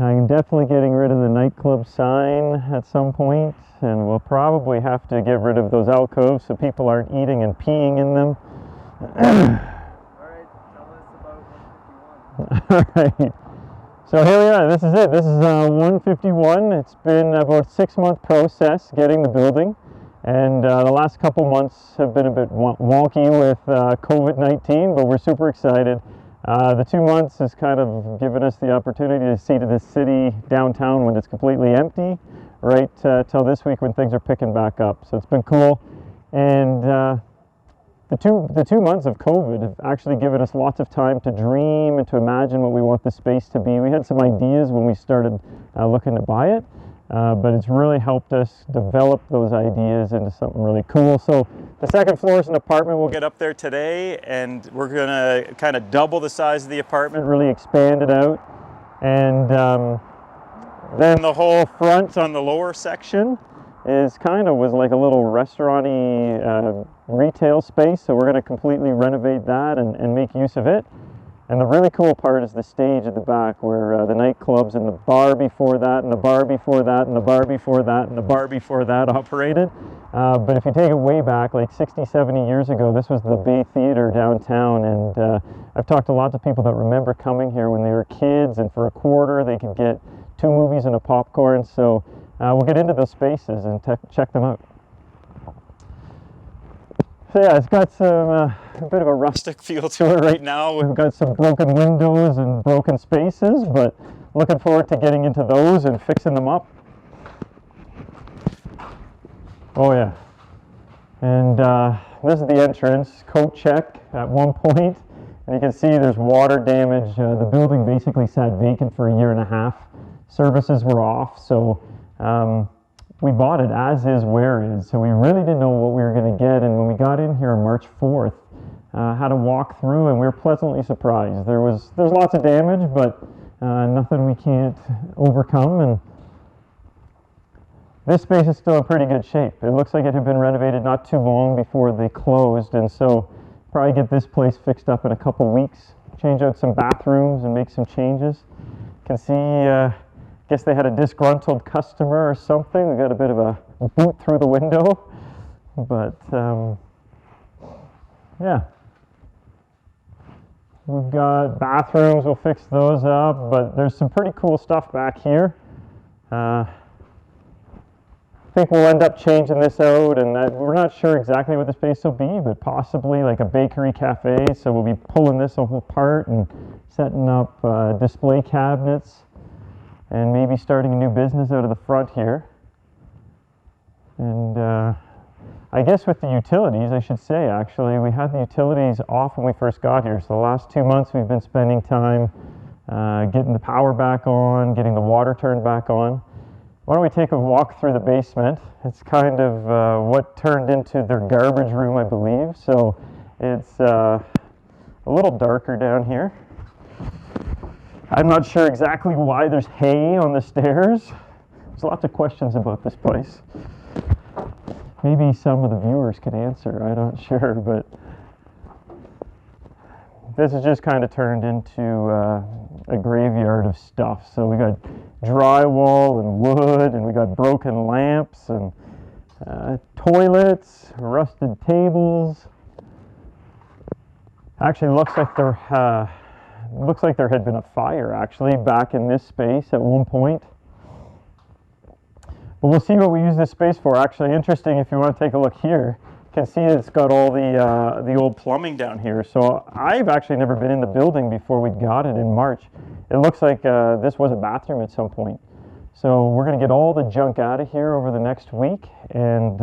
I'm definitely getting rid of the nightclub sign at some point, and we'll probably have to get rid of those alcoves so people aren't eating and peeing in them. Alright, tell us about 151. Alright, so here we are. This is it. This is 151. It's been about a 6-month process getting the building, and the last couple months have been a bit wonky with COVID-19, but we're super excited. The 2 months has kind of given us the opportunity to see to this city downtown when it's completely empty, right till this week when things are picking back up. So it's been cool, and the two months of COVID have actually given us lots of time to dream and to imagine what we want the space to be. We had some ideas when we started looking to buy it, but it's really helped us develop those ideas into something really cool. So the second floor is an apartment. We'll get up there today, and we're gonna kind of double the size of the apartment, really expand it out, and then the whole front on the lower section was like a little restaurant-y retail space, so we're going to completely renovate that and make use of it. And the really cool part is the stage at the back where the nightclubs and the bar before that and the bar before that and the bar before that and the bar before that operated. But if you take it way back, like 60, 70 years ago, this was the Bay Theater downtown, and I've talked to lots of people that remember coming here when they were kids, and for a quarter they could get 2 movies and a popcorn. So we'll get into those spaces and check them out. So yeah, it's got a bit of a rustic feel to it right now. We've got some broken windows and broken spaces, but looking forward to getting into those and fixing them up. Oh yeah. And this is the entrance, coat check at one point. And you can see there's water damage. The building basically sat vacant for 1.5 years. Services were off, so we bought it as is, where is, so we really didn't know what we were going to get. And when we got in here on March 4th, had a walk through, and we were pleasantly surprised. There's lots of damage, but nothing we can't overcome. And this space is still in pretty good shape. It looks like it had been renovated not too long before they closed, and so probably get this place fixed up in a couple weeks, change out some bathrooms and make some changes. You can see guess they had a disgruntled customer or something. We got a bit of a boot through the window, but yeah. We've got bathrooms, we'll fix those up, but there's some pretty cool stuff back here. I think we'll end up changing this out, and we're not sure exactly what the space will be, but possibly like a bakery cafe. So we'll be pulling this whole apart and setting up display cabinets, and maybe starting a new business out of the front here. And I guess with the utilities, I should say, actually, we had the utilities off when we first got here. So the last 2 months we've been spending time getting the power back on, getting the water turned back on. Why don't we take a walk through the basement? It's kind of what turned into their garbage room, I believe. So it's a little darker down here. I'm not sure exactly why there's hay on the stairs. There's lots of questions about this place. Maybe some of the viewers can answer, I'm not sure, but this has just kind of turned into a graveyard of stuff. So we got drywall and wood, and we got broken lamps and toilets, rusted tables. Actually looks like there had been a fire actually back in this space at one point. But we'll see what we use this space for. Actually, interesting, if you want to take a look here, you can see it's got all the old plumbing down here. So I've actually never been in the building before we got it in March. It looks like this was a bathroom at some point. So we're going to get all the junk out of here over the next week, and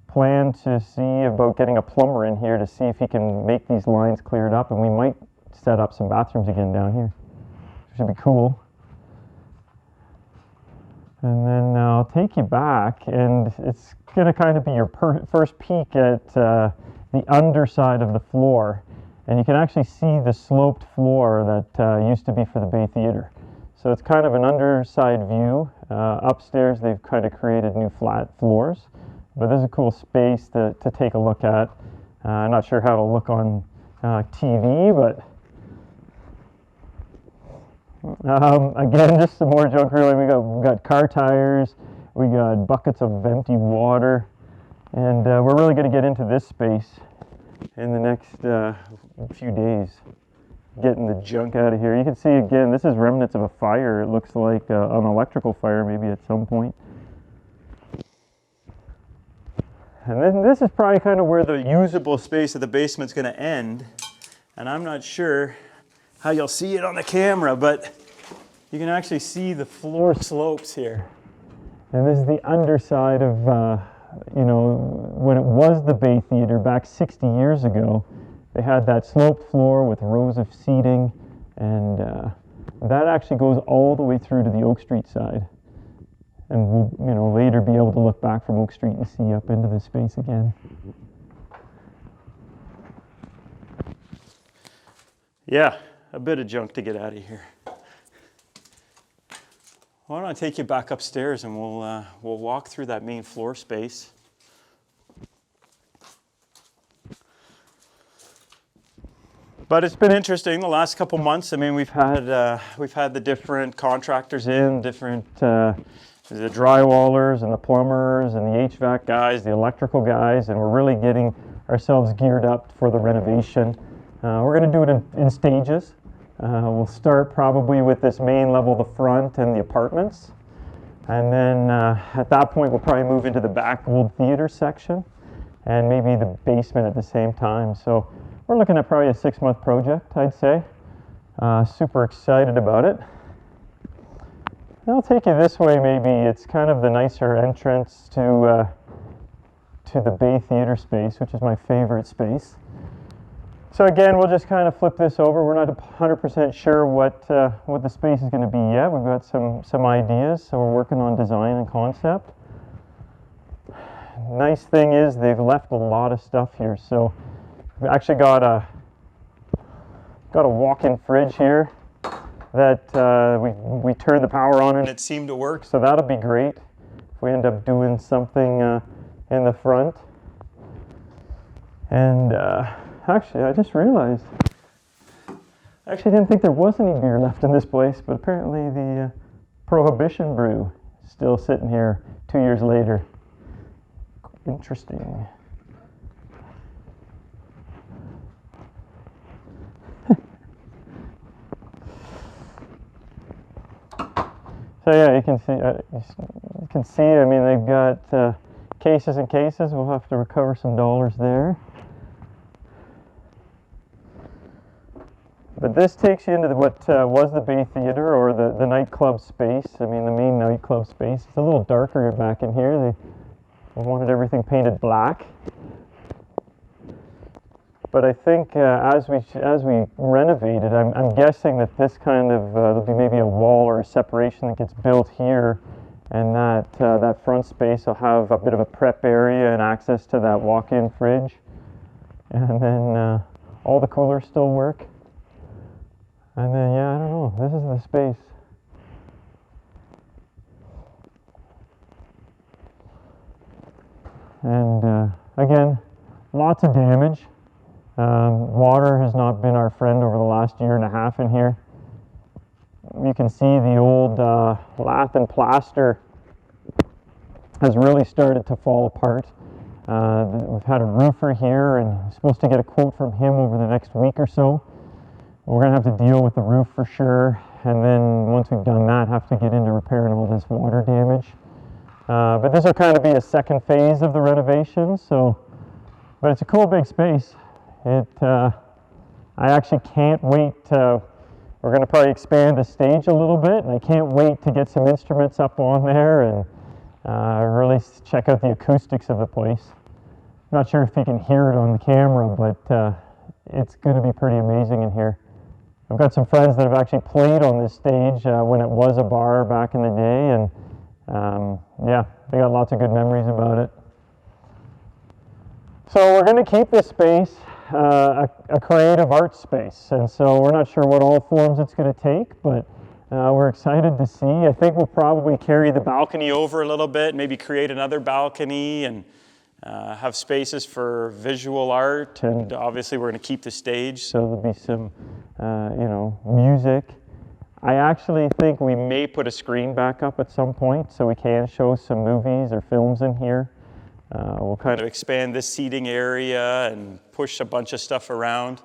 plan to see about getting a plumber in here to see if he can make these lines cleared up, and we might set up some bathrooms again down here. Should be cool. And then I'll take you back, and it's going to kind of be your first peek at the underside of the floor. And you can actually see the sloped floor that used to be for the Bay Theater. So it's kind of an underside view. Upstairs they've kind of created new flat floors. But this is a cool space to take a look at. I'm not sure how it'll look on TV, but Again, just some more junk really. We got car tires, we got buckets of empty water, and we're really going to get into this space in the next few days, getting the junk out of here. You can see again, this is remnants of a fire. It looks like an electrical fire maybe at some point. And then this is probably kind of where the usable space of the basement's going to end. And I'm not sure how you'll see it on the camera, but you can actually see the floor slopes here. And this is the underside of, you know, when it was the Bay Theatre back 60 years ago. They had that sloped floor with rows of seating, and that actually goes all the way through to the Oak Street side. And we'll, you know, later be able to look back from Oak Street and see up into this space again. Yeah, a bit of junk to get out of here. Why don't I take you back upstairs and we'll walk through that main floor space. But it's been interesting the last couple months. I mean, we've had the different contractors in, the drywallers and the plumbers and the HVAC guys, the electrical guys, and we're really getting ourselves geared up for the renovation. We're going to do it in stages. We'll start probably with this main level, the front and the apartments. And then at that point, we'll probably move into the back old theater section and maybe the basement at the same time. So we're looking at probably a 6-month project, I'd say. Super excited about it. I'll take you this way maybe. It's kind of the nicer entrance to the Bay Theatre space, which is my favorite space. So again, we'll just kind of flip this over. We're not 100% sure what the space is going to be yet. We've got some ideas, so we're working on design and concept. Nice thing is they've left a lot of stuff here. So we've actually got a walk-in fridge here that we turned the power on and it seemed to work. So that'll be great if we end up doing something in the front. And actually, I just realized, I actually didn't think there was any beer left in this place, but apparently the Prohibition Brew is still sitting here 2 years later. Interesting. So yeah, you can see. I mean, they've got cases and cases. We'll have to recover some dollars there. But this takes you into what was the Bay Theatre, or the nightclub space. I mean, the main nightclub space. It's a little darker back in here. They wanted everything painted black. But I think as we renovate it, I'm guessing that this kind of there'll be maybe a wall or a separation that gets built here, and that front space will have a bit of a prep area and access to that walk-in fridge, and then all the coolers still work. And then yeah, I don't know. This is the space. And again, lots of damage. Water has not been our friend over the last year and a half in here. You can see the old lath and plaster has really started to fall apart. We've had a roofer here, and I'm supposed to get a quote from him over the next week or so. We're going to have to deal with the roof for sure, and then once we've done that, have to get into repairing all this water damage. But this will kind of be a second phase of the renovation. But it's a cool big space. I actually can't wait. We're going to probably expand the stage a little bit, and I can't wait to get some instruments up on there and really check out the acoustics of the place. I'm not sure if you can hear it on the camera, but it's going to be pretty amazing in here. I've got some friends that have actually played on this stage when it was a bar back in the day, and yeah, they got lots of good memories about it. So we're going to keep this space a creative art space, and so we're not sure what all forms it's going to take, but we're excited to see. I think we'll probably carry the balcony over a little bit, maybe create another balcony, and have spaces for visual art, and obviously we're going to keep the stage, so there'll be some, music. I actually think we may put a screen back up at some point so we can show some movies or films in here. We'll kind of expand this seating area and push a bunch of stuff around.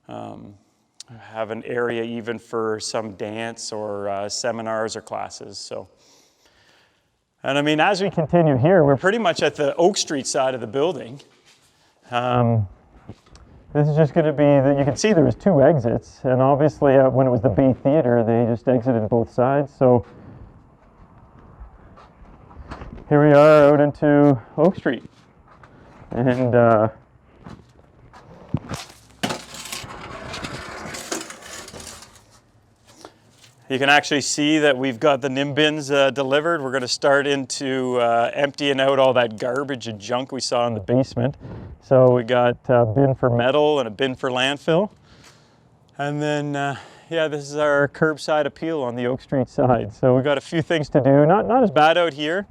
Have an area even for some dance or seminars or classes. So, and I mean, as we continue here, we're pretty much at the Oak Street side of the building. This is just going to be, you can see there was 2 exits, and obviously when it was the Bay Theater, they just exited both sides. So here we are out into Oak Street. And you can actually see that we've got the NIM bins delivered. We're going to start into emptying out all that garbage and junk we saw in the basement. So we got a bin for metal and a bin for landfill. And then, yeah, this is our curbside appeal on the Oak Street side. So we've got a few things to do. Not as bad out here.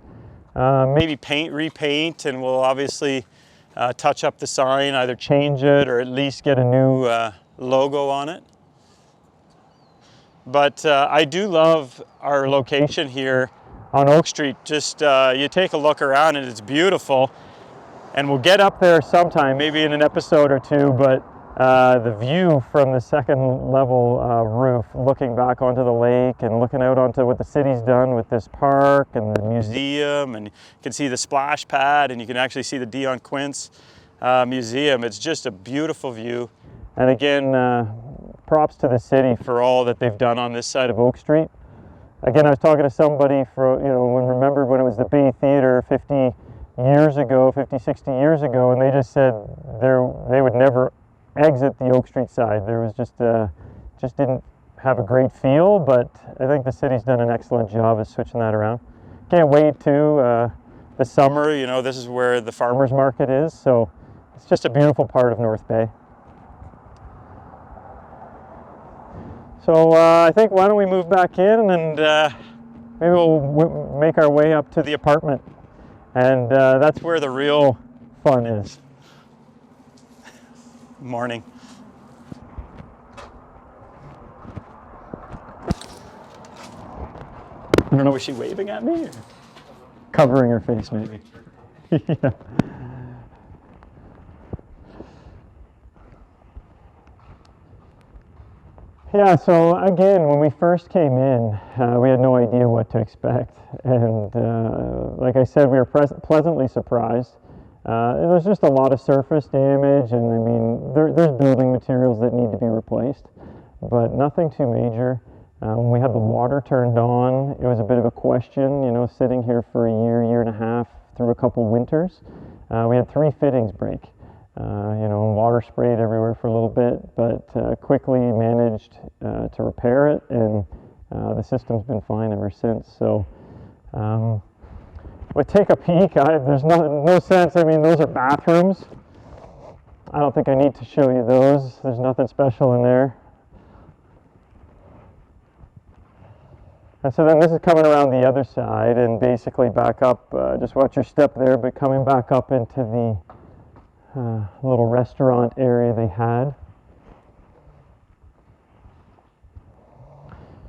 Maybe repaint, and we'll obviously touch up the sign, either change it or at least get a new logo on it. But I do love our location here on Oak Street. Just you take a look around and it's beautiful. And we'll get up there sometime, maybe in an episode or 2, but the view from the second level roof, looking back onto the lake and looking out onto what the city's done with this park and the museum, and you can see the splash pad, and you can actually see the Dion Quince Museum. It's just a beautiful view. And again, props to the city for all that they've done on this side of Oak Street. Again, I was talking to somebody remember when it was the Bay Theater 50 years ago, 50, 60 years ago, and they just said they would never exit the Oak Street side. There was just didn't have a great feel, but I think the city's done an excellent job of switching that around. Can't wait to the summer, this is where the farmers market is, so it's just a beautiful part of North Bay. So I think why don't we move back in, and maybe we'll make our way up to the apartment. And that's where the real fun is. Morning. I don't know, was she waving at me? Or covering her face, maybe. Yeah. Yeah, so again, when we first came in, we had no idea what to expect. And like I said, we were pleasantly surprised. There's just a lot of surface damage, and I mean, there's building materials that need to be replaced, but nothing too major. When we had the water turned on, it was a bit of a question, sitting here for a year and a half through a couple winters. We had 3 fittings break. Water sprayed everywhere for a little bit, but quickly managed to repair it, and the system's been fine ever since. So we'll take a peek. There's no sense. I mean, those are bathrooms. I don't think I need to show you those. There's nothing special in there. And so then this is coming around the other side and basically back up, just watch your step there, but coming back up into the little restaurant area they had.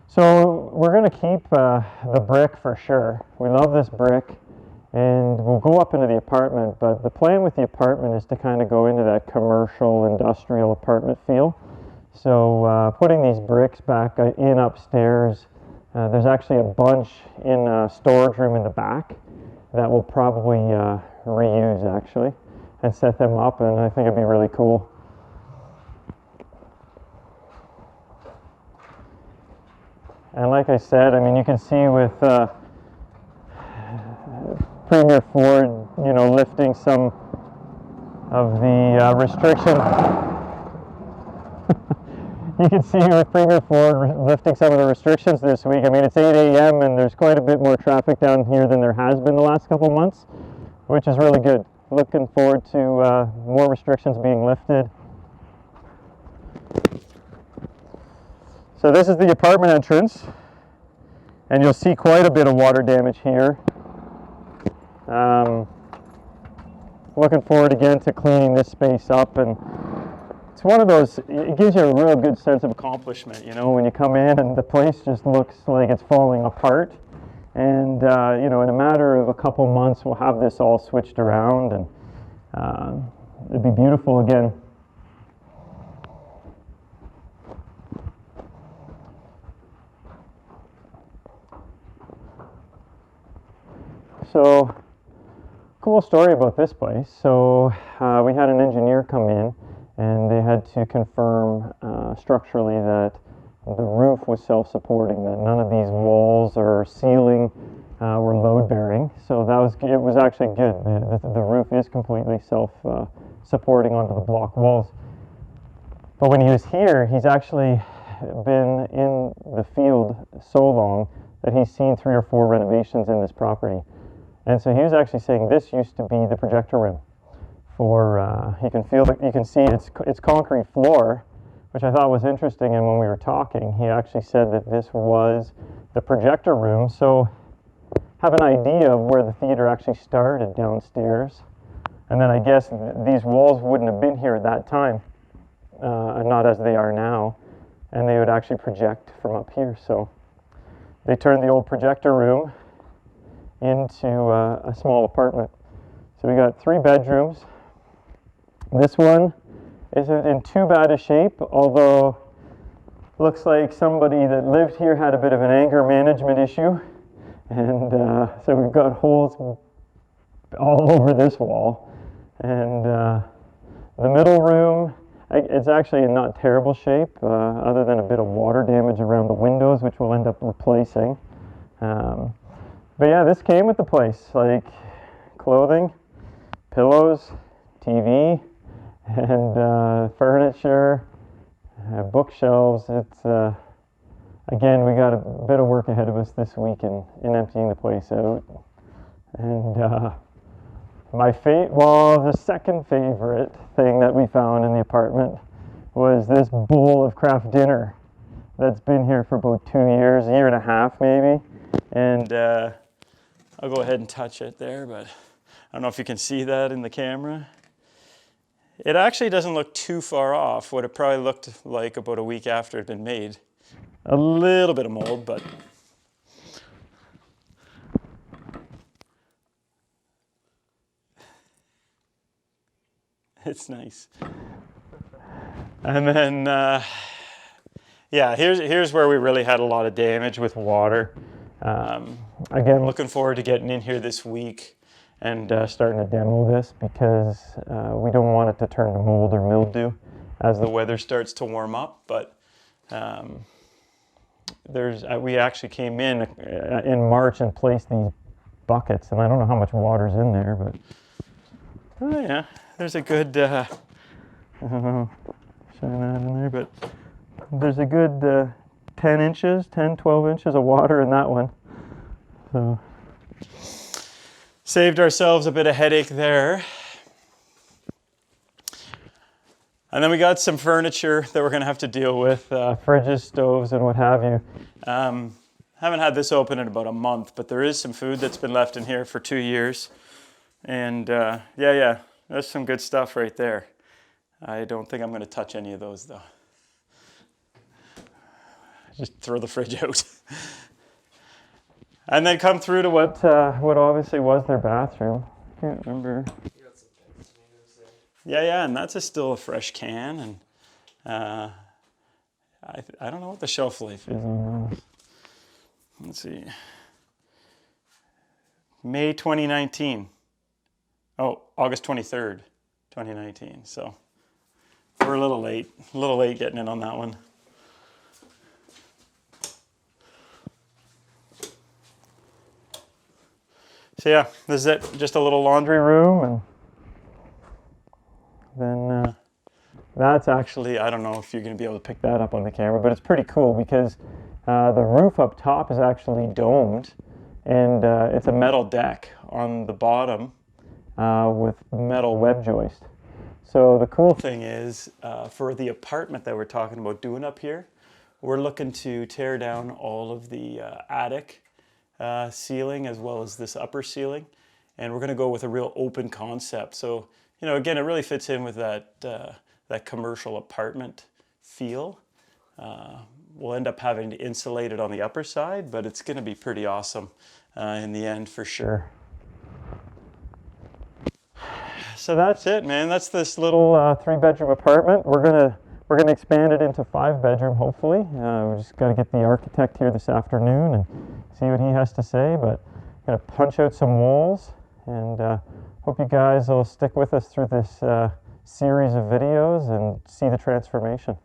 So we're going to keep the brick for sure. We love this brick, and we'll go up into the apartment, but the plan with the apartment is to kind of go into that commercial industrial apartment feel. So putting these bricks back in upstairs, there's actually a bunch in a storage room in the back that we'll probably reuse actually, and set them up, and I think it'd be really cool. And like I said, I mean, you can see with Premier Ford, lifting some of the restrictions. You can see with Premier Ford lifting some of the restrictions this week. I mean, it's 8 a.m. and there's quite a bit more traffic down here than there has been the last couple months, which is really good. Looking forward to more restrictions being lifted. So this is the apartment entrance, and you'll see quite a bit of water damage here. Looking forward again to cleaning this space up and it's one of those, it gives you a real good sense of accomplishment, you know, when you come in and the place just looks like it's falling apart. And, you know, in a matter of a couple months, we'll have this all switched around and it'd be beautiful again. So, cool story about this place. So, we had an engineer come in and they had to confirm structurally that the roof was self-supporting, that none of these walls or ceiling were load-bearing. So it was actually good. The roof is completely self-supporting onto the block walls. But when he was here, he's actually been in the field so long that he's seen 3 or 4 renovations in this property. And so he was actually saying this used to be the projector room. You can see it's concrete floor, which I thought was interesting. And when we were talking, he actually said that this was the projector room. So have an idea of where the theater actually started downstairs. And then I guess these walls wouldn't have been here at that time, not as they are now. And they would actually project from up here. So they turned the old projector room into a small apartment. So we got 3 bedrooms. This one isn't in too bad a shape, although looks like somebody that lived here had a bit of an anger management issue. And so we've got holes all over this wall. And the middle room, it's actually in not terrible shape, other than a bit of water damage around the windows, which we'll end up replacing. But yeah, this came with the place, like clothing, pillows, TV, and furniture, bookshelves. It's again, we got a bit of work ahead of us this week in emptying the place out. And the second favorite thing that we found in the apartment was this bowl of Kraft dinner that's been here for about 2 years, a year and a half maybe. And I'll go ahead and touch it there, but I don't know if you can see that in the camera. It actually doesn't look too far off what it probably looked like about a week after it had been made. A little bit of mold, but it's nice. And then, yeah, here's where we really had a lot of damage with water. Again, looking forward to getting in here this week and starting to demo this because we don't want it to turn to mold or mildew as the weather starts to warm up. But we actually came in March and placed these buckets, and I don't know how much water's in there, but oh yeah, there's a good I don't know, showing that in there, but there's a good 12 inches of water in that one. So saved ourselves a bit of headache there. And then we got some furniture that we're going to have to deal with, fridges, stoves, and what have you. Haven't had this open in about a month, but there is some food that's been left in here for 2 years. And yeah, there's some good stuff right there. I don't think I'm going to touch any of those though. Just throw the fridge out. And then come through to what obviously was their bathroom. I can't remember. Yeah, and that's still a fresh can, and I don't know what the shelf life is on those. Let's see. May 2019. Oh, August 23rd, 2019. So we're a little late getting in on that one. So yeah, this is it. Just a little laundry room, and then that's actually, I don't know if you're going to be able to pick that up on the camera, but it's pretty cool because the roof up top is actually domed, and it's a metal deck on the bottom with metal web joist. So the cool thing is, for the apartment that we're talking about doing up here, we're looking to tear down all of the attic ceiling as well as this upper ceiling, and we're going to go with a real open concept. So, you know, again, it really fits in with that that commercial apartment feel. We'll end up having to insulate it on the upper side, but it's going to be pretty awesome in the end for sure. So that's it, man. That's this little 3-bedroom apartment. We're gonna expand it into 5-bedroom, hopefully. We just got to get the architect here this afternoon and see what he has to say. But gonna punch out some walls, and hope you guys will stick with us through this series of videos and see the transformation.